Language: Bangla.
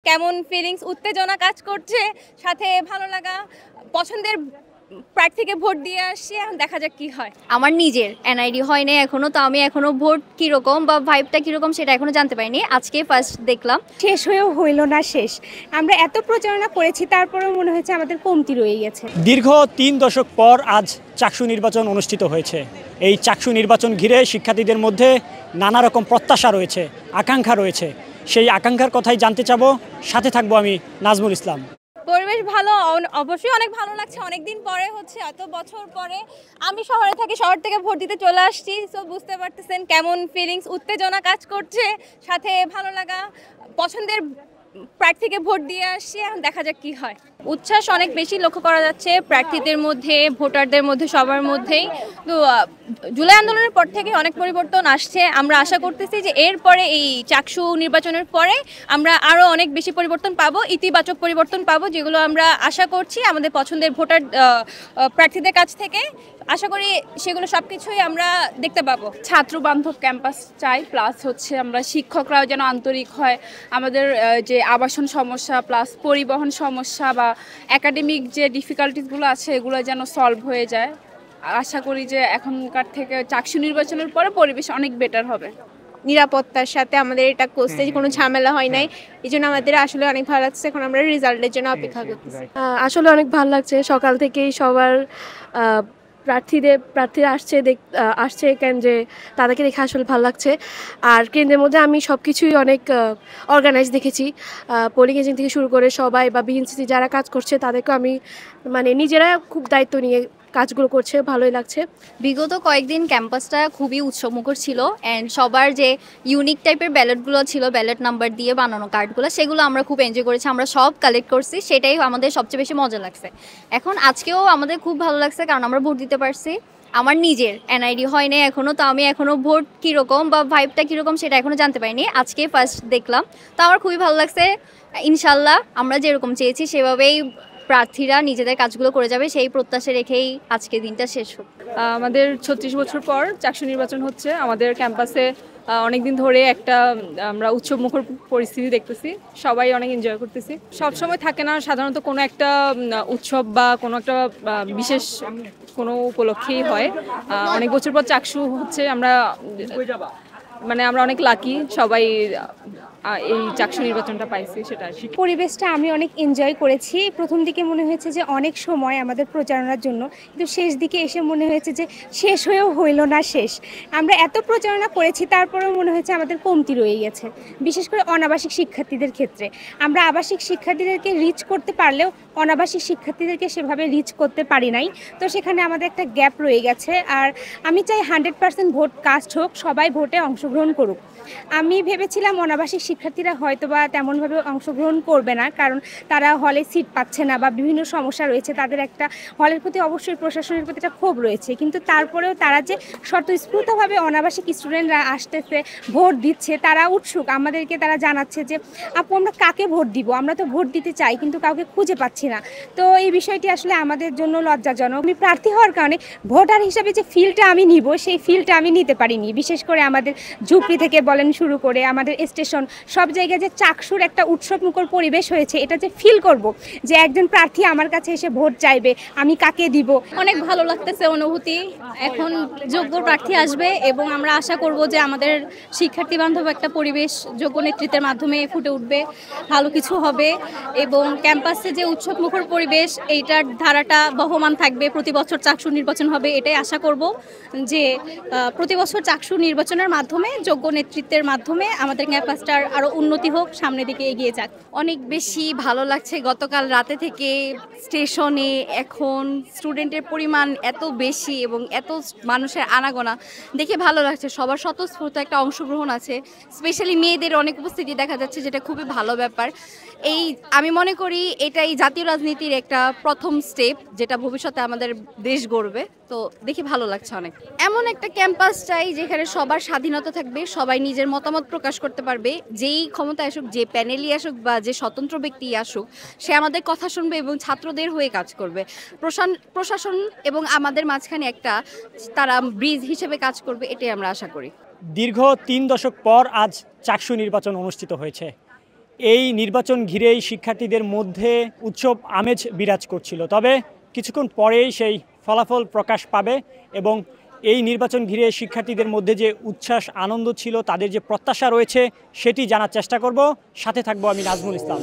কেমন ফিলিংস, উত্তেজনা কাজ করছে, সাথে ভালো লাগা, পছন্দের প্রার্থীকে ভোট দিয়ে আসছি। এখন দেখা যাক কি হয়। আমার নিজের এনআইডি হয় নাই এখনো, তো আমি এখনো ভোট কিরকম বা ভাইবটা কিরকম সেটা এখনো জানতে পারিনি। আজকে ফার্স্ট দেখলাম। শেষ হয়েও হইল না শেষ। আমরা এত প্রচারণা করেছি, তারপরেও মনে হচ্ছে আমাদের কমতি রয়ে গেছে। দীর্ঘ ৩ দশক পর আজ চাকসু নির্বাচন অনুষ্ঠিত হয়েছে। এই চাকসু নির্বাচন ঘিরে শিক্ষার্থীদের মধ্যে নানা রকম প্রত্যাশা রয়েছে, আকাঙ্ক্ষা রয়েছে। সেই আকাঙ্ক্ষার কথাই জানতে চাবো, সাথে থাকবো আমি নাজমুল ইসলাম। পরিবেশ ভালো, অবশ্যই অনেক ভালো লাগছে। অনেকদিন পরে হচ্ছে, এত বছর পরে আমি শহরে থাকি, শহর থেকে ভোট দিতে চলে আসছি। সো বুঝতে পারতেছেন কেমন ফিলিংস, উত্তেজনা কাজ করছে, সাথে ভালো লাগা, পছন্দের প্রার্থীকে ভোট দিয়ে আসছি। এখন দেখা যাক কি হয়। উচ্ছ্বাস অনেক বেশি লক্ষ্য করা যাচ্ছে প্রার্থীদের মধ্যে, ভোটারদের মধ্যে, সবার মধ্যেই। তো জুলাই আন্দোলনের পর থেকে অনেক পরিবর্তন আসছে। আমরা আশা করতেছি যে এরপরে এই চাকসু নির্বাচনের পরে আমরা আরও অনেক বেশি পরিবর্তন পাবো, ইতিবাচক পরিবর্তন পাবো, যেগুলো আমরা আশা করছি আমাদের পছন্দের ভোটার প্রার্থীদের কাছ থেকে। আশা করি সেগুলো সব কিছুই আমরা দেখতে পাবো। ছাত্র বান্ধব ক্যাম্পাস চাই, প্লাস হচ্ছে আমরা শিক্ষকরাও যেন আন্তরিক হয়। আমাদের যে আবাসন সমস্যা প্লাস পরিবহন সমস্যা বা একাডেমিক যে ডিফিকাল্টিসগুলো আছে এগুলো যেন সলভ হয়ে যায়। আশা করি যে এখনকার থেকে চাকসু নির্বাচনের পরে পরিবেশ অনেক বেটার হবে। নিরাপত্তার সাথে আমাদের এটা করতে কোনো ঝামেলা হয় নাই, এই জন্য আমাদের আসলে অনেক ভালো লাগছে। এখন আমরা রেজাল্টের জন্য অপেক্ষা করতেছি। আসলে অনেক ভালো লাগছে। সকাল থেকেই সবার প্রার্থীরা আসছে কেন যে তাদেরকে দেখে আসলে ভালো লাগছে। আর কেন্দ্রের মধ্যে আমি সব কিছুই অনেক অর্গানাইজ দেখেছি। পোলিং এজেন্ট থেকে শুরু করে সবাই বা বিএনসিসি যারা কাজ করছে তাদেরকে আমি নিজেরা খুব দায়িত্ব নিয়ে কাজগুলো করছে, ভালোই লাগছে। বিগত কয়েকদিন ক্যাম্পাসটা খুবই উৎসবমুখর ছিল, অ্যান্ড সবার যে ইউনিক টাইপের ব্যালটগুলো ছিল, ব্যালট নাম্বার দিয়ে বানানো কার্ডগুলো, সেগুলো আমরা খুব এনজয় করেছি। আমরা সব কালেক্ট করছি, সেটাই আমাদের সবচেয়ে বেশি মজা লাগছে। এখন আজকেও আমাদের খুব ভালো লাগছে কারণ আমরা ভোট দিতে পারছি। আমার নিজের এনআইডি হয় নাই এখনও, তো আমি এখনও ভোট কীরকম বা ভাইবটা কীরকম সেটা এখনও জানতে পারিনি। আজকে ফার্স্ট দেখলাম, তো আমার খুবই ভালো লাগছে। ইনশাল্লাহ আমরা যেরকম চেয়েছি সেভাবেই প্রার্থীরা নিজেদের কাজগুলো করে যাবে, সেই প্রত্যাশা রেখেই আজকের দিনটা শেষ হোক। আমাদের 36 বছর পর চাকসু নির্বাচন হচ্ছে। আমাদের ক্যাম্পাসে অনেক দিন ধরে একটা আমরা উৎসবমুখর পরিস্থিতি দেখতেছি, সবাই অনেক এনজয় করতেছি। সব সময় থাকে না, সাধারণত কোনো একটা উৎসব বা কোনো একটা বিশেষ কোনো উপলক্ষেই হয়। অনেক বছর পর চাকসু হচ্ছে, আমরা অনেক লাকি সবাই এই চাকসু নির্বাচনটা পাইছি। সেটা পরিবেশটা আমি অনেক এনজয় করেছি। প্রথম দিকে মনে হয়েছে যে অনেক সময় আমাদের প্রচারণার জন্য, কিন্তু শেষ দিকে এসে মনে হয়েছে যে শেষ হয়েও হইল না শেষ। আমরা এত প্রচারণা করেছি, তারপরেও মনে হয়েছে আমাদের কমতি রয়ে গেছে, বিশেষ করে অনাবাসিক শিক্ষার্থীদের ক্ষেত্রে। আমরা আবাসিক শিক্ষার্থীদেরকে রিচ করতে পারলেও অনাবাসিক শিক্ষার্থীদেরকে সেভাবে রিচ করতে পারি নাই। তো সেখানে আমাদের একটা গ্যাপ রয়ে গেছে। আর আমি চাই 100% ভোট কাস্ট হোক, সবাই ভোটে অংশগ্রহণ করুক। আমি ভেবেছিলাম অনাবাসিক শিক্ষার্থীরা হয়তো বা তেমনভাবে অংশগ্রহণ করবে না, কারণ তারা হলে সিট পাচ্ছে না বা বিভিন্ন সমস্যা রয়েছে। তাদের একটা হলের প্রতি অবশ্যই প্রশাসনের প্রতি একটা ক্ষোভ রয়েছে, কিন্তু তারপরেও তারা যে স্বতঃস্ফূর্তভাবে অনাবাসিক স্টুডেন্টরা আসতেছে, ভোট দিচ্ছে, তারা উৎসুক। আমাদেরকে তারা জানাচ্ছে যে আপু আমরা কাকে ভোট দিব, আমরা তো ভোট দিতে চাই কিন্তু কাউকে খুঁজে পাচ্ছি না। তো এই বিষয়টি আসলে আমাদের জন্য লজ্জাজনক। আমি প্রার্থী হওয়ার কারণে ভোটার হিসাবে যে ফিলটা আমি নিব, সেই ফিলটা আমি নিতে পারিনি। বিশেষ করে আমাদের ঝুপড়ি থেকে বলেন শুরু করে আমাদের স্টেশন, সব জায়গায় যে চাকসুর একটা উৎসবমুখর পরিবেশ হয়েছে, এটা যে ফিল করব যে একজন প্রার্থী আমার কাছে এসে ভোট চাইবে, আমি কাকে দিব। অনেক ভালো লাগতেছে অনুভূতি। এখন যোগ্য প্রার্থী আসবে এবং আমরা আশা করব যে আমাদের শিক্ষার্থী বান্ধব একটা পরিবেশ যোগ্য নেতৃত্বের মাধ্যমে ফুটে উঠবে, ভালো কিছু হবে এবং ক্যাম্পাসে যে উৎসবমুখর পরিবেশ, এইটার ধারাটা বহমান থাকবে। প্রতি বছর চাকসু নির্বাচন হবে, এটাই আশা করব যে প্রতি বছর চাকসু নির্বাচনের মাধ্যমে, যোগ্য নেতৃত্বের মাধ্যমে আমাদের ক্যাম্পাসটার আরও উন্নতি হোক, সামনের দিকে এগিয়ে যাক। অনেক বেশি ভালো লাগছে। গতকাল রাতে থেকে স্টেশনে এখন স্টুডেন্টের পরিমাণ এত বেশি এবং এত মানুষের আনাগোনা দেখে ভালো লাগছে। সবার স্বতঃস্ফূর্ত একটা অংশগ্রহণ আছে, স্পেশালি মেয়েদের অনেক উপস্থিতি দেখা যাচ্ছে, যেটা খুবই ভালো ব্যাপার। আমি মনে করি এটাই জাতীয় রাজনীতির একটা প্রথম স্টেপ, যেটা ভবিষ্যতে আমাদের দেশ গড়বে। তো দেখে ভালো লাগছে অনেক। এমন একটা ক্যাম্পাস চাই যেখানে সবার স্বাধীনতা থাকবে, সবাই নিজের মতামত প্রকাশ করতে পারবে। যেই ক্ষমতা আসুক, যে প্যানেলই আসুক বা যে স্বতন্ত্র ব্যক্তি আসুক, সে আমাদের কথা শুনবে এবং ছাত্রদের হয়ে কাজ করবে। প্রশাসন এবং আমাদের মাঝখানে একটা তারা ব্রিজ হিসেবে কাজ করবে, এটাই আমরা আশা করি। দীর্ঘ ৩ দশক পর আজ চাকসু নির্বাচন অনুষ্ঠিত হয়েছে। এই নির্বাচন ঘিরেই শিক্ষার্থীদের মধ্যে উৎসব আমেজ বিরাজ করছিল। তবে কিছুক্ষণ পরেই সেই ফলাফল প্রকাশ পাবে এবং এই নির্বাচন ঘিরে শিক্ষার্থীদের মধ্যে যে উচ্ছ্বাস আনন্দ ছিল, তাদের যে প্রত্যাশা রয়েছে সেটি জানার চেষ্টা করব। সাথে থাকবো আমি নাজমুল ইসলাম।